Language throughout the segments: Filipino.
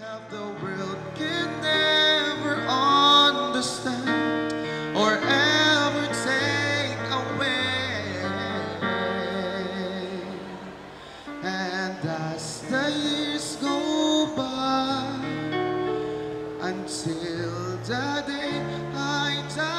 Have the world can never understand or ever take away. And as the years go by, until the day I die,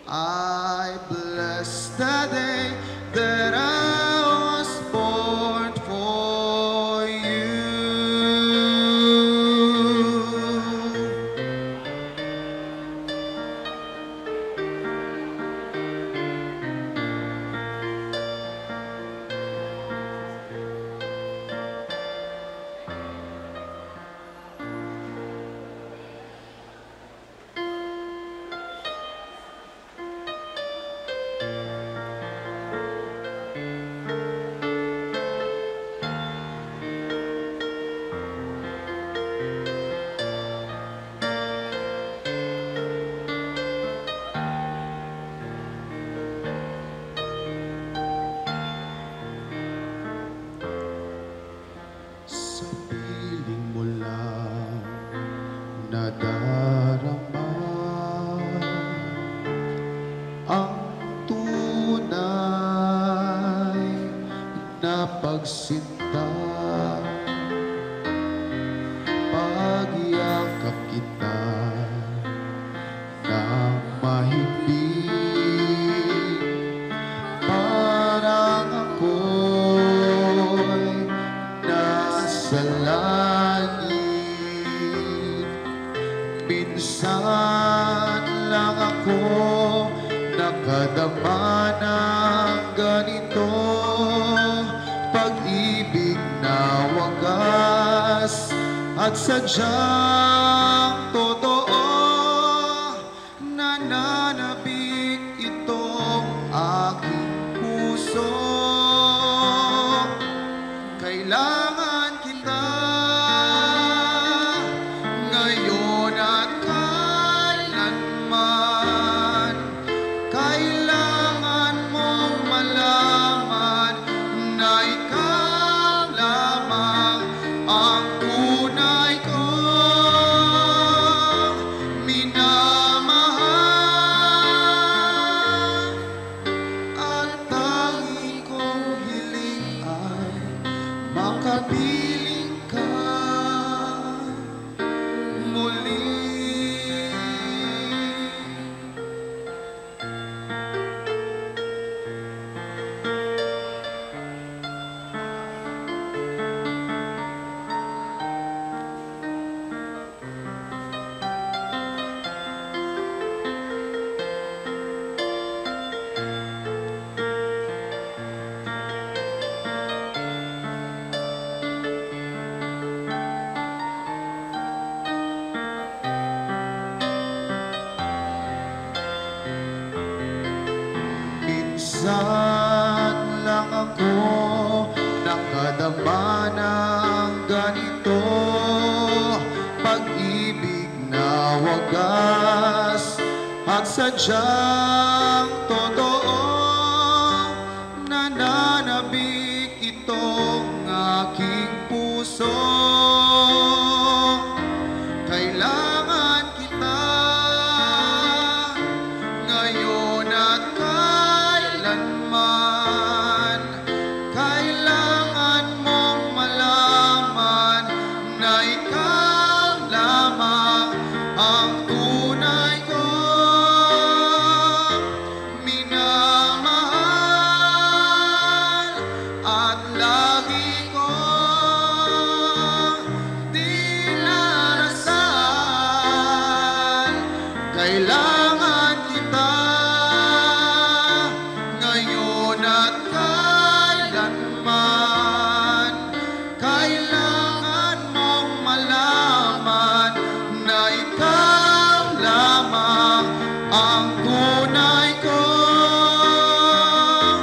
I bless the day that I was born for you. Sa piling mo lang nadarama ang tunay na pagsinta. Pag-iakap kita ng mahigpit, parang ako'y nasa langit. Minsan lang ako nakadama ng ganito, pag-ibig na wagas at sadyang totoo. Nananabik itong aking puso, kailangan kita ngayon at kailanman. Kailangan mong malaman na ikaw lamang ang tunay kong minamahal. At tanging kong hiling ay makapiling ka muli. Minsan lang ako nakadama ng ganito, pag-ibig na wagas at sadyang totoo. Nananabik itong aking puso, kailangan kita ngayon at kailanman. Kailangan mong malaman na ikaw lamang ang tunay kong minamahal. At lagi kong dinarasal, kailangan kita ngayon at kailanman. Kailangan mong malaman na ikaw lamang ang tunay kong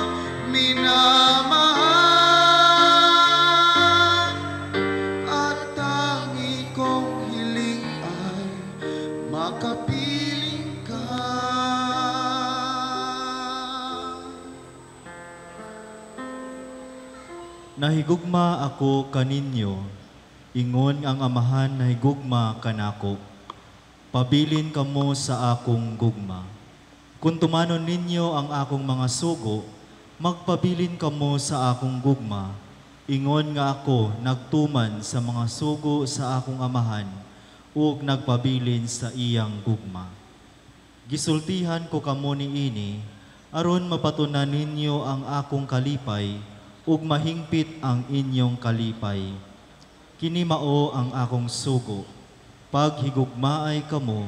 minamahal. Nahigugma ako kaninyo, ingon ang amahan nahigugma kanako. Pabilin kamo sa akong gugma. Kung tumanon ninyo ang akong mga sugo, magpabilin kamo sa akong gugma. Ingon nga ako nagtuman sa mga sugo sa akong amahan, ug nagpabilin sa iyang gugma. Gisultihan ko kamo niini, aron mapatunan ninyo ang akong kalipay, ug mahingpit ang inyong kalipay. Kini mao ang akong sugo. Pag higugmaay kamo,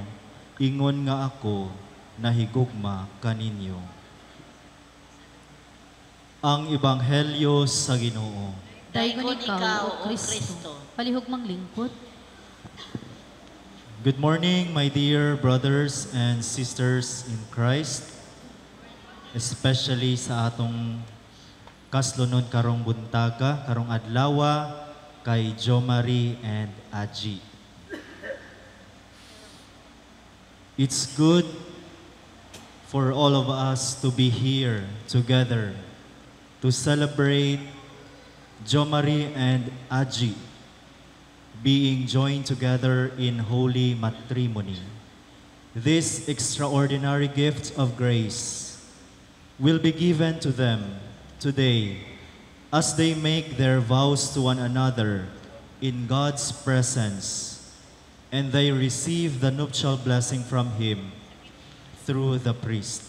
ingon nga ako nahigugma kaninyo. Ang Ebanghelyo sa Ginoo. Daygon ikaw, O Kristo. Palihugmang lingkod. Good morning, my dear brothers and sisters in Christ, especially sa atong kaslunod karong buntaga, karong adlawa, kay Jo Marie and Aji. It's good for all of us to be here together to celebrate Jo Marie and Aji being joined together in holy matrimony. This extraordinary gift of grace will be given to them today as they make their vows to one another in God's presence, and they receive the nuptial blessing from Him through the priest.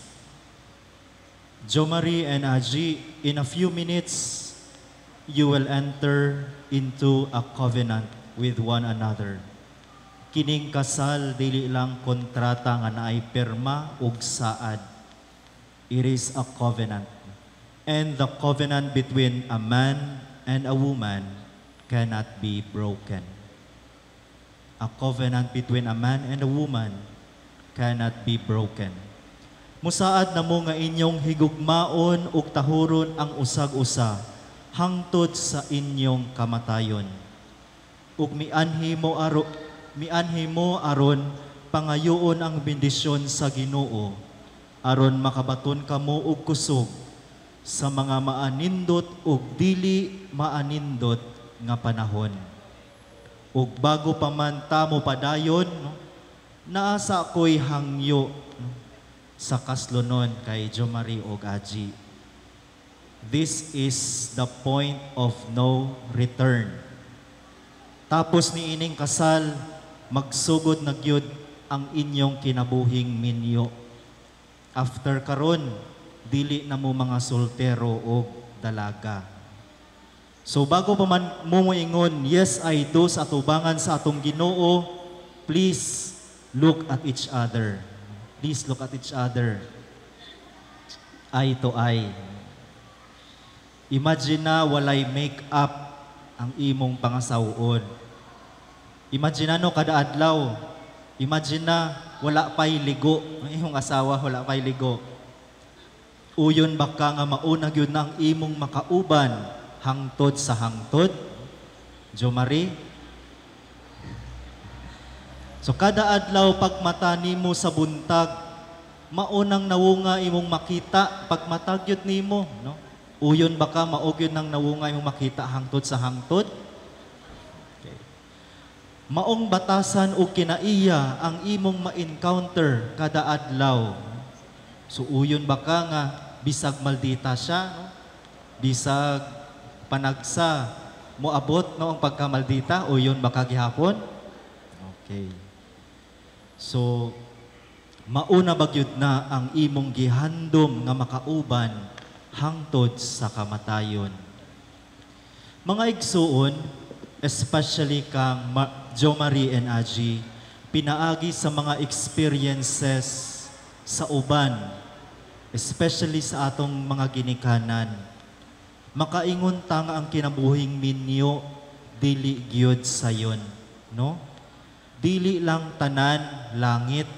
Jo Marie and Aji, in a few minutes, you will enter into a covenant with one another. Kining kasal, dili lang kontrata nga naay pirma ug saad. It is a covenant. And the covenant between a man and a woman cannot be broken. A covenant between a man and a woman cannot be broken. Musaad na mo nga inyong higugmaon ug tahuron ang usag-usa hangtod sa inyong kamatayon. Ug mianhi mo aron pangayoon ang bendisyon sa Ginoo aron makabaton kamo og kusog sa mga maanindot ug dili maanindot nga panahon. Ug bago pa man tamo padayon, naasa ko'y hangyo sa kaslunon kay Jo Marie ug Aji. This is the point of no return. Tapos ni ining kasal, magsugod na gyud ang inyong kinabuhing minyo. After karon, dili na mo mga soltero o dalaga. So bago pa man mo moingon, yes I do sa atubangan sa atong Ginoo, please look at each other. Please look at each other. Eye to eye. Imagine na walay make-up ang imong pangasawon. Imagine na no kada adlaw. Imagine na wala pa'y ligo. Ang imong asawa wala pa'y ligo. Uyon baka nga mauna gyud na ang imong makauban hangtod sa hangtod. Jo Marie. So kada adlaw pagmata nimo sa buntag, maunang nawunga imong makita pagmatagyod nimo, no? Uyon baka maog yun nang nawunga imong makita hangtod sa hangtod. Okay. Maong batasan o kinaiya ang imong ma-encounter kada adlaw. So uyon baka nga bisag maldita siya, no? Bisag panagsa moabot no ang pagkamaldita, uyon baka gihapon. Okay. So mauna bagyud na ang imong gihandom nga makauban hangtod sa kamatayon. Mga igsuon, especially kang Jo Marie and Aji, pinaagi sa mga experiences sa uban, especially sa atong mga ginikanan. Makaingon ta nga ang kinabuhing minyo dili gyud sayon, no? Dili lang tanan langit.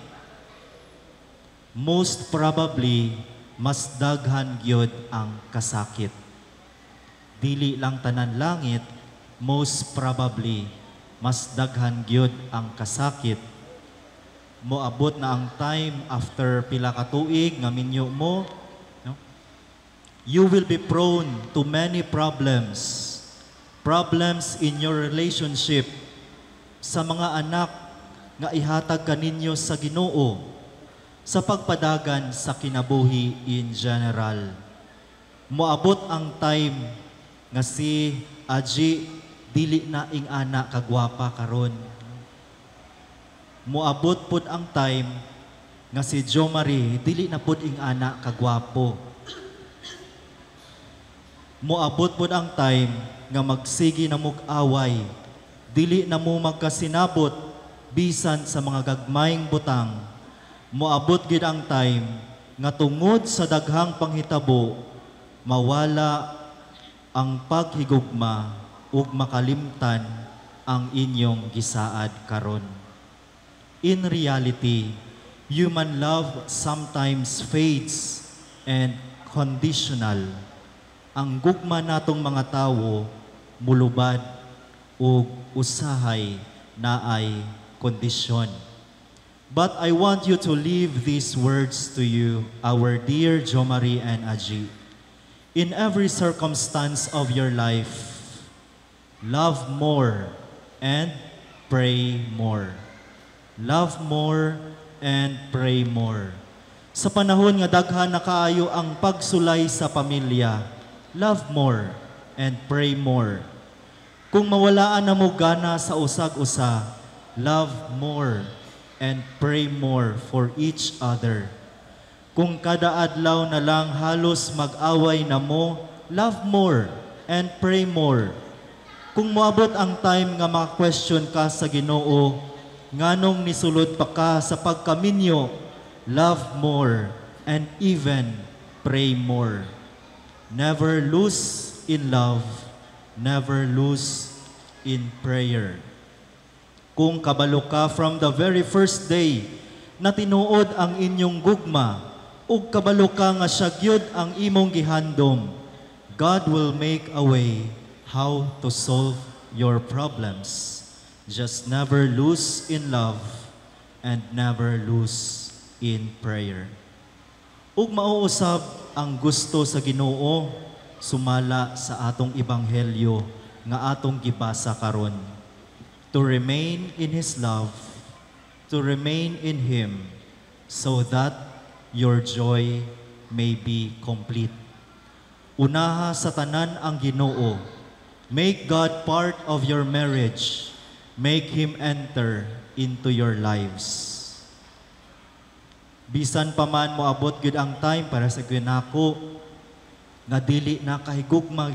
Most probably mas daghan gyud ang kasakit. Dili lang tanan langit, most probably mas daghan gyud ang kasakit. Moabot na ang time after pila ka tuig nga minyo mo, no? You will be prone to many problems problems in your relationship, sa mga anak nga ihatag kaninyo sa Ginoo, sa pagpadagan sa kinabuhi in general. Moabot ang time nga si Aji dili na ing ana kagwapa karon. Moabot pud ang time nga si Jo Marie dili na pud ing ana kagwapo. Moabot pud ang time nga magsigi na mug-away, dili na mo magkasinabot bisan sa mga gagmayng butang. Moabot gid ang time nga tungod sa daghang panghitabo mawala ang paghigugma ug makalimtan ang inyong gisaad karon. In reality, human love sometimes fades and conditional. Ang gugma natong mga tawo mulubad ug usahay naay kondisyon. But I want you to leave these words to you, our dear Jo Marie and Aji. In every circumstance of your life, love more and pray more. Love more and pray more. Sa panahon nga daghan na kaayo ang pagsulay sa pamilya, love more and pray more. Kung mawalaan na mo gana sa usag-usa, love more and pray more for each other. Kung kada adlaw na lang halos mag-away na mo, love more and pray more. Kung moabot ang time nga maka-question ka sa Ginoo, nganong nisulod pa ka sa pagkaminyo, love more and even pray more. Never lose in love, never lose in prayer. Kung kabalo ka from the very first day na tinuod ang inyong gugma, ug kabalo ka nga siya gyud ang imong gihandom, God will make a way how to solve your problems. Just never lose in love and never lose in prayer. Ug mauusab ang gusto sa Ginoo sumala sa atong ebanghelyo nga atong gibasa karon. To remain in His love, to remain in Him, so that your joy may be complete. Unaha sa tanan ang Ginoo. Make God part of your marriage. Make Him enter into your lives. Bisan pa man moabot gyud ang time para sa ginako nga dili na kahigugma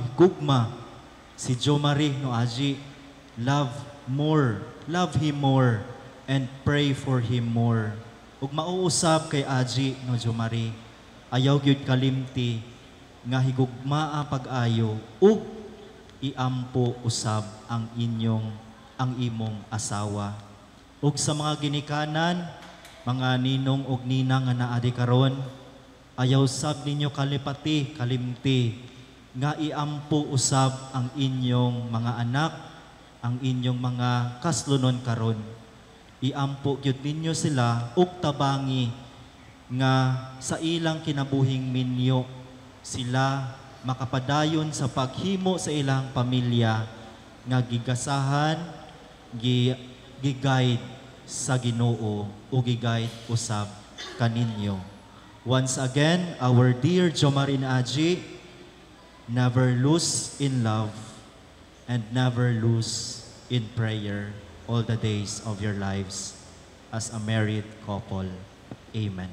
si Jo Marie no Aji, love more, love him more and pray for him more. Ug mauusab kay Aji no Jo Marie, ayaw gyud kalimti nga higugmaa pag-ayo ug iampo usab ang imong asawa. Ug sa mga ginikanan, mga ninong ug ninang nga naadi karon, ayaw sab ninyo kalipati, kalimti nga iampo usab ang inyong mga anak, ang inyong mga kaslunon karon. Iampo gyud ninyo sila ug tabangi nga sa ilang kinabuhing minyo sila makapadayon sa paghimo sa ilang pamilya nga gigasahan, giguide sa Ginoo o giguide usab kaninyo. Once again, our dear Jo Marie and Aji, never lose in love and never lose in prayer all the days of your lives as a married couple. Amen.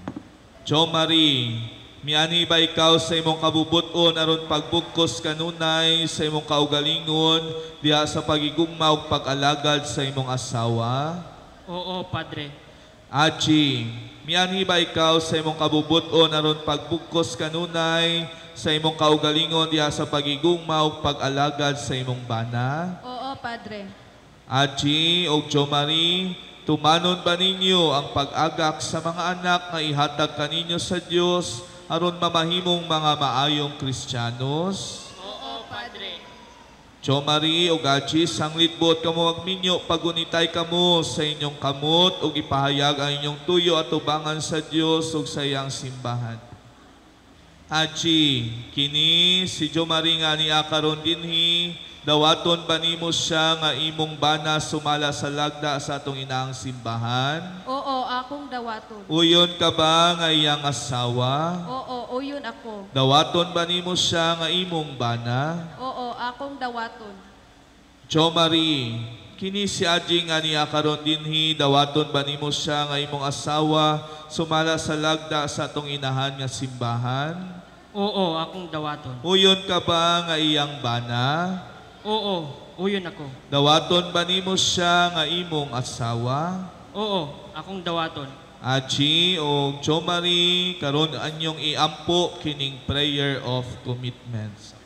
Jo Marie, miani ba ikaw sa imong kabubuton aron pagbugkos kanunay sa imong kaugalingon diha sa pagigugma ug pag-alagad sa imong asawa? Oo, Padre. Aji, miani ba ikaw sa imong kabubuton aron pagbugkos kanunay sa imong kaugalingon diha sa pagigugma ug pag-alagad sa imong bana? Oo, Padre. Aji ug Jo Marie, tumanon ba ninyo ang pag-agak sa mga anak nga ihatag kaninyo sa Dios aron mamahimong mga maayong Kristiyanos? Oo, Padre. Jo Marie ug Aji, sanglitbot kamo magminyo pagunitay kamo sa inyong kamot ug ipahayag ang inyong tuyo at tubangan sa Dios ug sa iyang simbahan. Aji, kini si Jo Marie nga niya karon dinhi Dawaton ba nimo siya nga imong bana sumala sa lagda sa atong inaang simbahan? Oo, akong dawaton. Uyon ka ba nga iyang asawa? Oo, uyon ako. Dawaton ba nimo siya nga imong bana? Oo, akong dawaton. Jo Marie, kini si Adji nga niya karon dinhi, dawaton ba nimo siya nga imong asawa sumala sa lagda sa atong inahan nga simbahan? Oo, akong dawaton. Uyon ka ba nga iyang bana? Oo, uyon ako. Dawaton ba nimo siya nga imong asawa? Oo, akong dawaton. Adji o Jo Marie, karon anyong iampo kining prayer of commitments.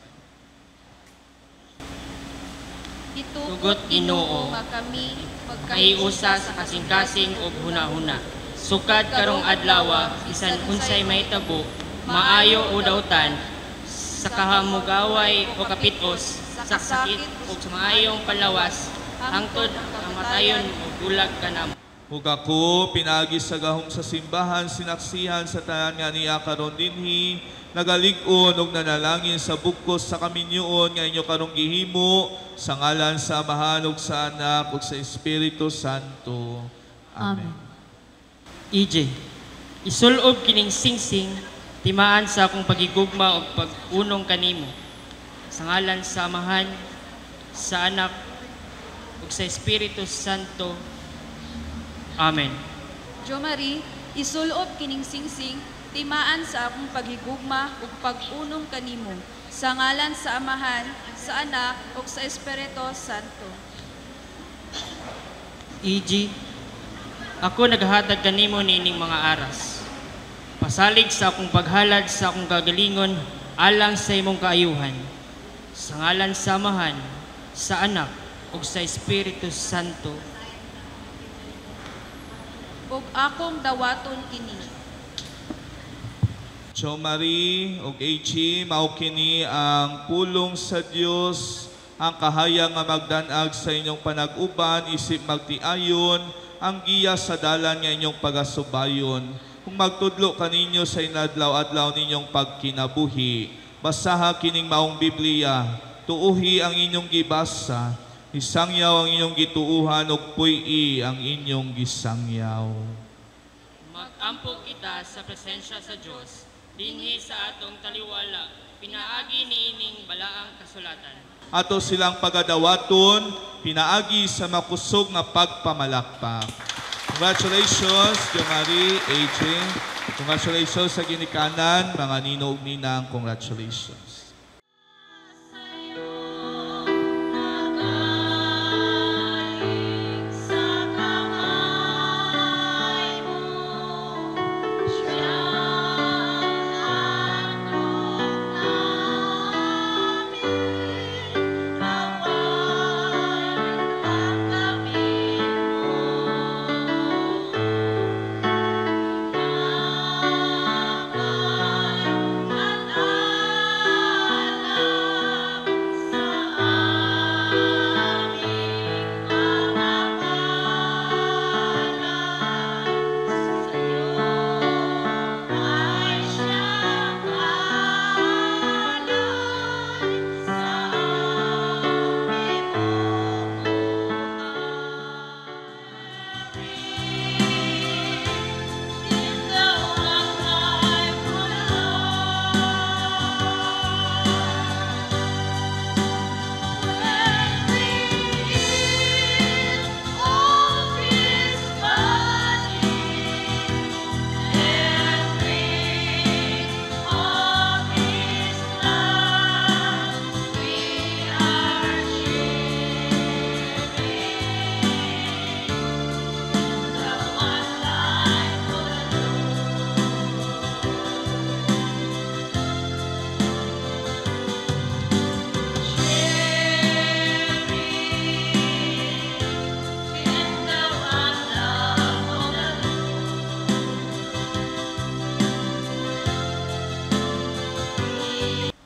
Itugot Ginoo nga kami Maiusa sa kasing-kasing ug huna-huna. Sukad karong adlaw, bisan unsay mahitabo, maayo o dautan, sa kahamugaway o kapitos, sa sakit o sa maayong palawas, hangtod kamatayon o gulag kanamo. Ug ako pinagi sa gahom sa simbahan, sinaksihan sa tanan nga niya karon dinhi, nagalig-on ug nanalangin sa bukos sa kaminyoon nga inyo karong gihimo sa ngalan sa Amahan ug sa Anak ug sa Espiritu Santo. Amen. EJ, isulob kining singsing, timaan sa akong pagigugma o pag-unong kanimo. Sa ngalan sa Amahan, sa Anak, ug sa Espiritu Santo. Amen. Jo Marie, isulob kining singsing, timaan sa akong paghigugma ug pag-unong kanimo. Sa ngalan sa Amahan, sa Anak, ug sa Espiritu Santo. EG, ako naghahatag kanimo niining mga aras. Pasalig sa akong paghalad sa akong kagalingon alang sa imong kaayuhan. Sa ngalan sa Amahan, sa Anak, ug sa Espiritu Santo. Ug akong dawaton kini. Jo Marie ug Adji, mao kini ang pulong sa Dios, ang kahayang nga magdanag sa inyong panag-uban, isip magtiayon, ang giya sa dalan nga inyong pagasubayon. Kung magtudlo kaninyo sa inadlaw-adlaw ninyong pagkinabuhi, basaha kining maong Biblia, tuuhi ang inyong gibasa, isangyaw ang inyong gituuhan ug puy-i ang inyong gisangyaw. Mag-ampo kita sa presensya sa Dios, dinhi sa atong taliwala, pinaagi niining balaang kasulatan. Ato silang pagadawaton, pinaagi sa makusog nga pagpamalakpak. Congratulations, Jo Marie, Adji. Congratulations sa ginikanan, mga nino ug ninang, congratulations.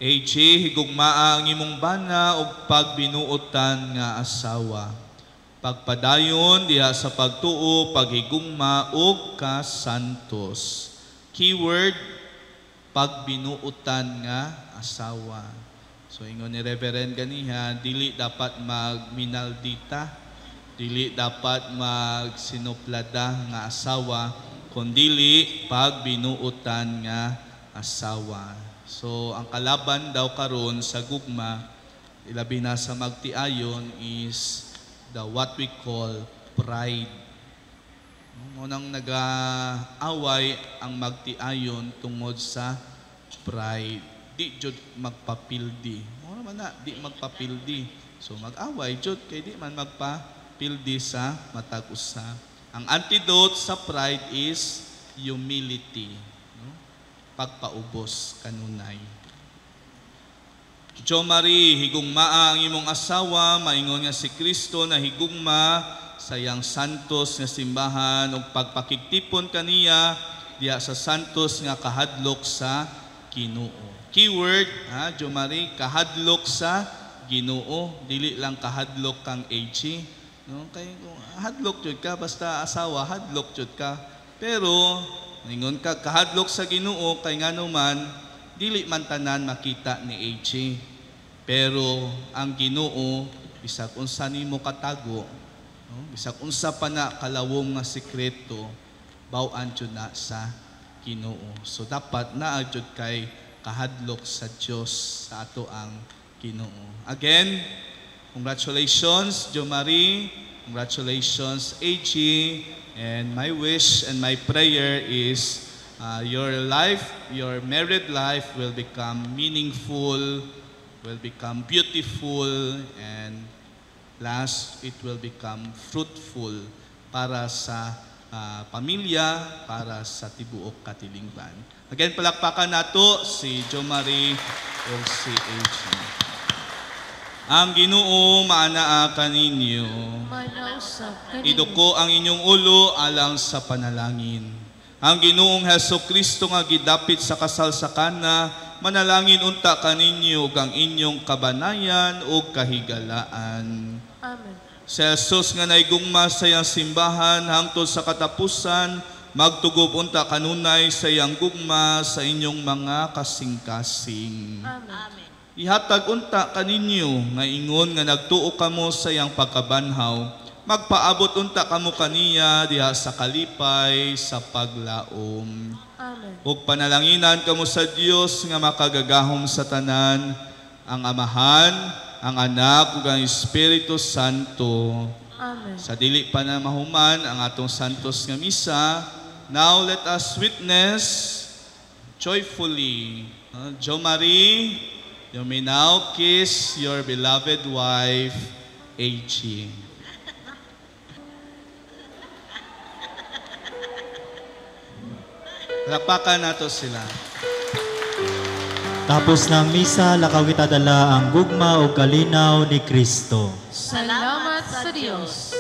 Adji, higugmaa ang imong bana ug pagbinuotan nga asawa. Pagpadayon diha sa pagtuo, paghigugma ug kasantos. Keyword, pagbinuotan nga asawa. So ingon ni Reverend ganiha, dili dapat magminaldita, dili dapat magsinoplada nga asawa, kundili pag binuutan nga asawa. So ang kalaban daw karon sa gugma, ilabi na sa magtiayon, is what we call pride. Munang nag-away ang magtiayon tungod sa pride. Di jud magpapildi. Mo naman na, di magpapildi. So mag-away jud kay di man magpapildi sa matag usa. Ang antidote sa pride is humility. No? Pagpaubos kanunay. Jo Marie, higugmaa ang imong asawa, maingon nga si Kristo na higugma sa iyang santos nga simbahan ug pagpakigtipon kaniya diha sa santos nga kahadlok sa Ginoo. Keyword, Jo Marie, kahadlok sa Ginoo, dili lang kahadlok kang AG. No, kay hadlok jud ka basta asawa, hadlok jud ka. Pero ingon ka kahadlok sa Ginoo kay ngano man dili man tanan makita ni AG. Pero ang Ginoo bisag unsa nimo katago, no? Bisag unsa pa na kalawom nga sekreto, baw-an jud na sa Ginoo. So dapat naa jud kay kahadlok sa Dios sa ato ang Ginoo. Again, congratulations Jo Marie, congratulations AG, and my wish and my prayer is your life, your married life will become meaningful, will become beautiful, and last, it will become fruitful para sa pamilya, para sa tibuok katilingban. Again, palakpakan nato si Jo Marie o si AG. Ang Ginoo maanaa kaninyo. Iduko ang inyong ulo alang sa panalangin. Ang Ginoong Hesukristo nga gidapit sa kasalsakana, manalangin unta kaninyo ug ang inyong kabanayan ug kahigalaan. Amen. Si Jesus nga naigugma sa iyang simbahan hangtod sa katapusan, magtugob unta kanunay sa iyang gugma sa inyong mga kasing-kasing. Amen. Ihatag unta kaninyo nga ingon nga nagtuo kamo sa iyang pagkabanhaw, magpaabot unta kamo kaniya diha sa kalipay sa paglaom. Amen. Ug panalanginan kamo sa Dios nga makagagahom sa tanan, ang Amahan, ang Anak ug ang Espiritu Santo. Amen. Sa dili pa na mahuman ang atong santos nga misa, now let us witness joyfully. Jo Marie, you may now kiss your beloved wife, AG. Palakpakan nato sila. Tapos ng misa, lakaw kita dala ang gugma o kalinaw ni Kristo. Salamat sa Diyos.